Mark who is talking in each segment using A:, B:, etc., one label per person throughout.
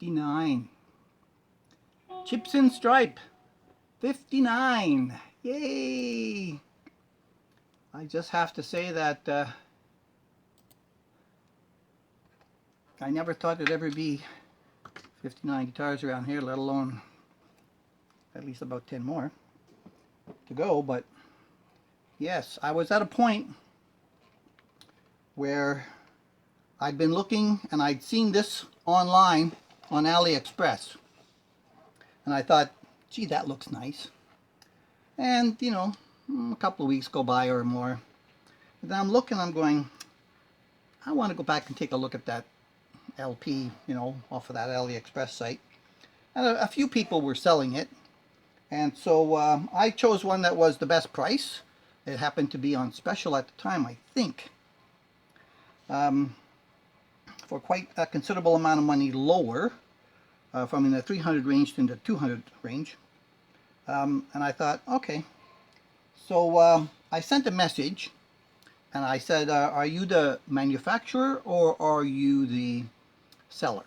A: 59. CHIBSON stripe, 59. Yay! I just have to say that I never thought there'd ever be 59 guitars around here, let alone at least about 10 more to go. But yes, I was at a point where I'd been looking and I'd seen this online on AliExpress, and I thought, gee, that looks nice. And you know, a couple of weeks go by or more, and then I'm looking, I'm going, I want to go back and take a look at that LP, you know, off of that AliExpress site. And a few people were selling it, and so I chose one that was the best price. It happened to be on special at the time, I think, for quite a considerable amount of money lower, from in the 300 range to the 200 range. And I thought, okay. So I sent a message and I said, are you the manufacturer or are you the seller?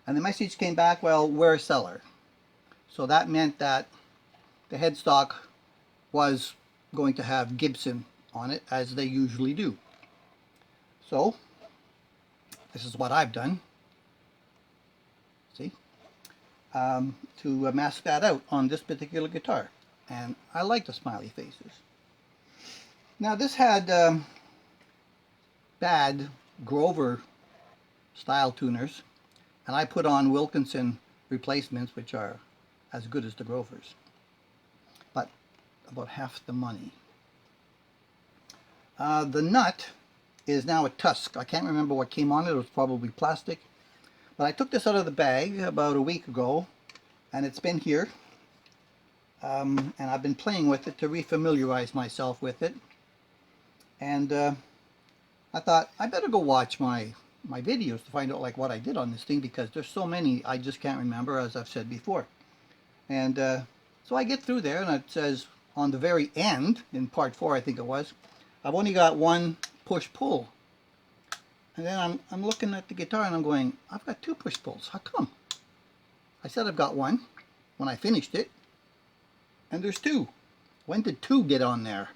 A: And the message came back, well, we're a seller. So that meant that the headstock was going to have Gibson on it, as they usually do. So this is what I've done, see, to mask that out on this particular guitar. And I like the smiley faces. Now this had bad Grover style tuners, and I put on Wilkinson replacements, which are as good as the Grovers, but about half the money. The nut is now a tusk. I can't remember what came on it. It was probably plastic. But I took this out of the bag about a week ago, and it's been here. And I've been playing with it to refamiliarize myself with it. And I thought I better go watch my videos to find out like what I did on this thing, because there's so many I just can't remember, as I've said before. And so I get through there, and it says on the very end, in part 4 I think it was, I've only got one push-pull. And then I'm looking at the guitar and I'm going, I've got 2 push-pulls. How come? I said I've got one when I finished it, and there's 2. When did 2 get on there?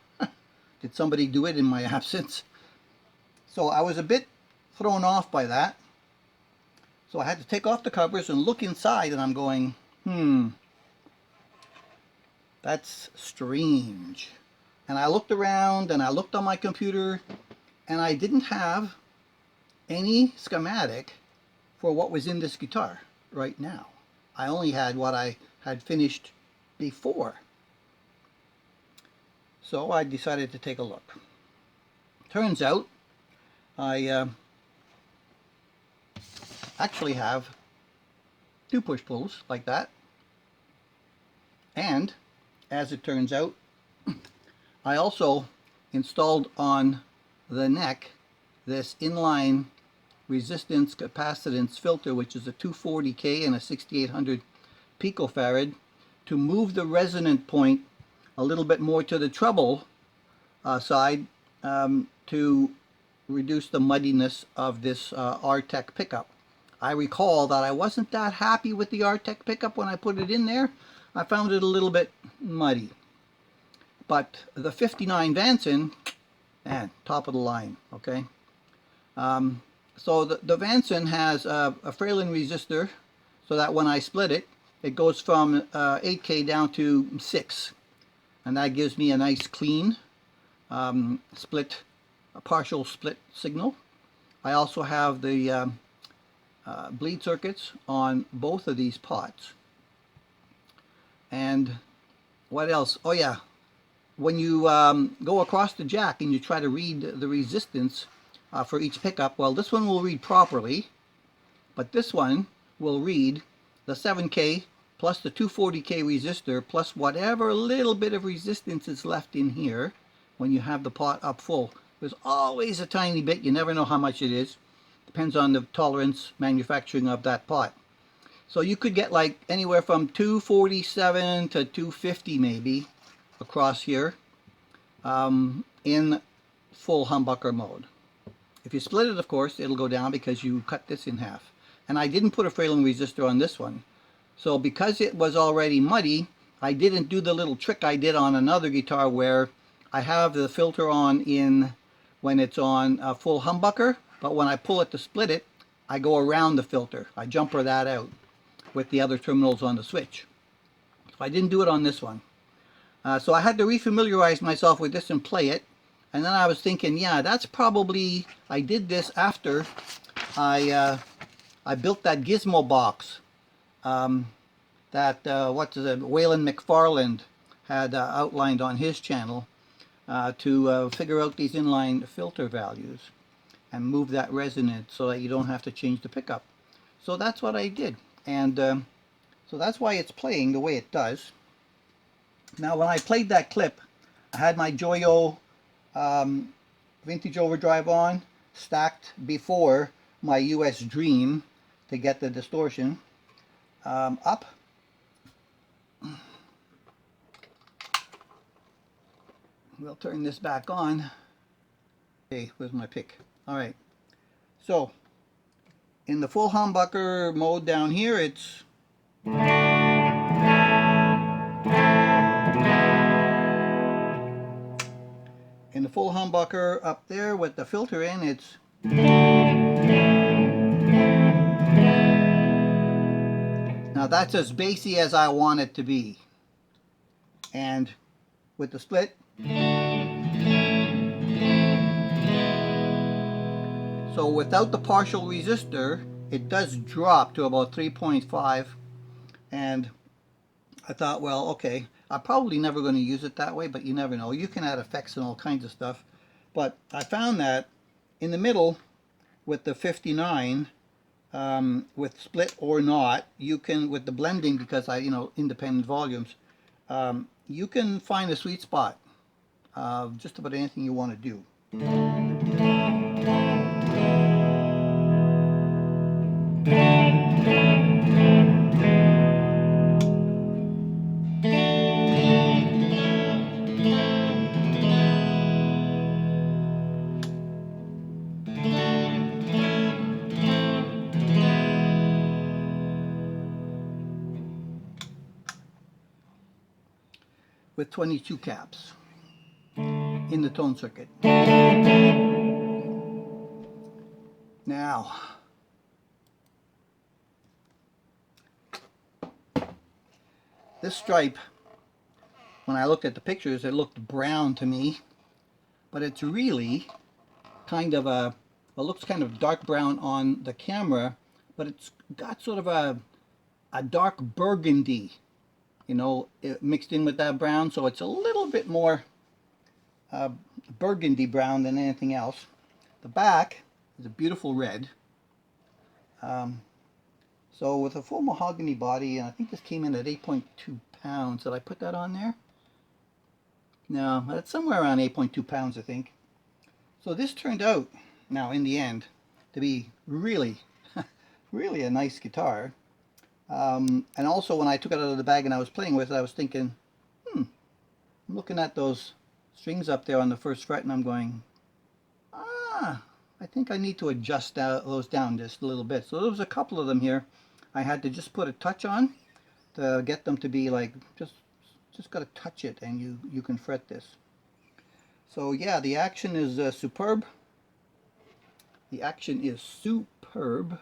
A: Did somebody do it in my absence? So I was a bit thrown off by that. So I had to take off the covers and look inside, and I'm going, that's strange. And I looked around and I looked on my computer, and I didn't have any schematic for what was in this guitar right now. I only had what I had finished before. So I decided to take a look. Turns out I actually have 2 push-pulls like that. And as it turns out, I also installed on the neck this inline resistance capacitance filter, which is a 240K and a 6800 picofarad, to move the resonant point a little bit more to the treble side, to reduce the muddiness of this R-Tech pickup. I recall that I wasn't that happy with the R-Tech pickup when I put it in there. I found it a little bit muddy. But the 59 Vanson, man, top of the line, okay? So the Vanson has a Fralin resistor, so that when I split it, it goes from 8K down to 6. And that gives me a nice clean partial split signal. I also have the bleed circuits on both of these pots. And what else? Oh yeah, when you go across the jack and you try to read the resistance for each pickup, well, this one will read properly, but this one will read the 7K plus the 240K resistor plus whatever little bit of resistance is left in here when you have the pot up full. There's always a tiny bit, you never know how much it is. Depends on the tolerance manufacturing of that pot. So you could get like anywhere from 247 to 250 maybe across here in full humbucker mode. If you split it, of course, it'll go down because you cut this in half. and I didn't put a frailing resistor on this one. So because it was already muddy, I didn't do the little trick I did on another guitar where I have the filter on in when it's on a full humbucker, but when I pull it to split it, I go around the filter. I jumper that out with the other terminals on the switch. So I didn't do it on this one. So I had to refamiliarize myself with this and play it. And then I was thinking, yeah, that's probably, I did this after I built that gizmo box that Waylon McFarland had outlined on his channel to figure out these inline filter values and move that resonance so that you don't have to change the pickup. So that's what I did, and so that's why it's playing the way it does. Now when I played that clip, I had my Joyo Vintage Overdrive on, stacked before my US Dream to get the distortion up. We'll turn this back on. Okay, where's my pick? Alright, so in the full humbucker mode down here, it's in the full humbucker up there with the filter in, it's now that's as bassy as I want it to be. And with the split, so without the partial resistor, it does drop to about 3.5, and I thought, well, okay, I'm probably never going to use it that way, but you never know. You can add effects and all kinds of stuff. But I found that in the middle with the 59, with split or not, you can, with the blending, because independent volumes, you can find a sweet spot of just about anything you want to do. With 22 caps in the tone circuit. Now, this stripe, when I looked at the pictures, it looked brown to me, but it's really kind of it looks kind of dark brown on the camera, but it's got sort of a dark burgundy, mixed in with that brown, so it's a little bit more burgundy brown than anything else. The back is a beautiful red. So with a full mahogany body, and I think this came in at 8.2 pounds. Did I put that on there? No, it's somewhere around 8.2 pounds, I think. So this turned out, now in the end, to be really, really a nice guitar. And also when I took it out of the bag and I was playing with it, I was thinking, I'm looking at those strings up there on the first fret and I'm going, I think I need to adjust those down just a little bit. So there was a couple of them here I had to just put a touch on to get them to be like, just got to touch it and you can fret this. So yeah, the action is superb. The action is superb.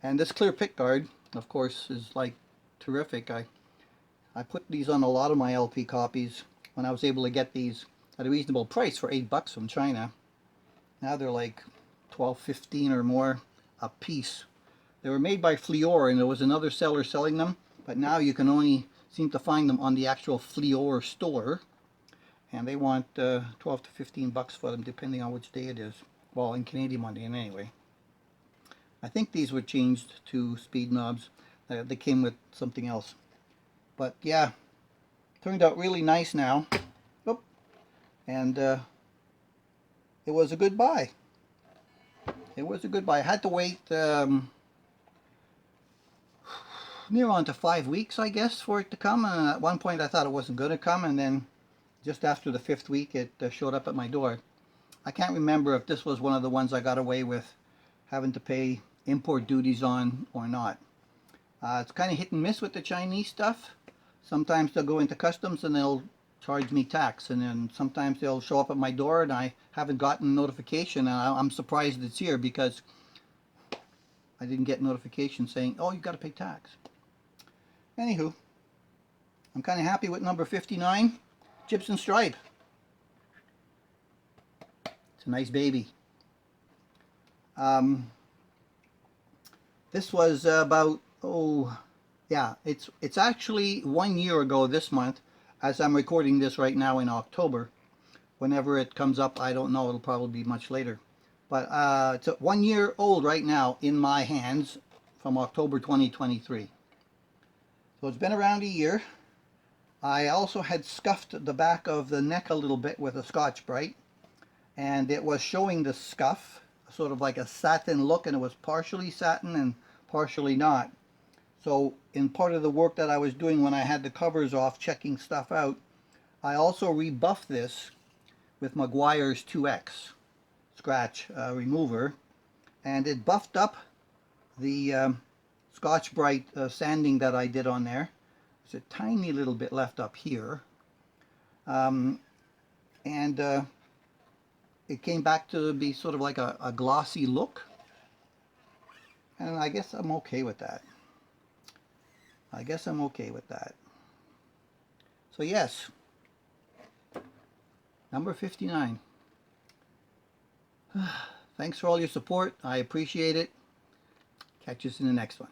A: And this clear pickguard, of course, is like terrific. I put these on a lot of my LP copies when I was able to get these at a reasonable price for $8 from China. Now they're like $12, $15 or more a piece. They were made by Fleor, and there was another seller selling them, but now you can only seem to find them on the actual Fleor store, and they want $12 to $15 for them, depending on which day it is. Well, in Canadian money, anyway. I think these were changed to speed knobs. They came with something else. But yeah, turned out really nice now. Oh, and it was a good buy. It was a good buy. I had to wait near on to 5 weeks, I guess, for it to come. And at one point I thought it wasn't going to come, and then just after the 5th week it showed up at my door. I can't remember if this was one of the ones I got away with having to pay import duties on or not. It's kind of hit and miss with the Chinese stuff. Sometimes they'll go into customs and they'll charge me tax, and then sometimes they'll show up at my door and I haven't gotten notification, and I'm surprised it's here because I didn't get notification saying, oh, you got to pay tax. Anywho, I'm kind of happy with number 59, Gypsum Stripe. It's a nice baby. This was about, it's actually 1 year ago this month, as I'm recording this right now in October. Whenever it comes up, I don't know, it'll probably be much later. But it's 1 year old right now in my hands from October 2023. So it's been around a year. I also had scuffed the back of the neck a little bit with a Scotch-Brite, and it was showing the scuff, sort of like a satin look, and it was partially satin and partially not. So in part of the work that I was doing when I had the covers off, checking stuff out, I also rebuffed this with Meguiar's 2X scratch remover, and it buffed up the Scotch-Brite sanding that I did on there. There's a tiny little bit left up here, and it came back to be sort of like a glossy look, and I guess I'm okay with that. So yes, number 59. Thanks for all your support. I appreciate it. Catch us in the next one.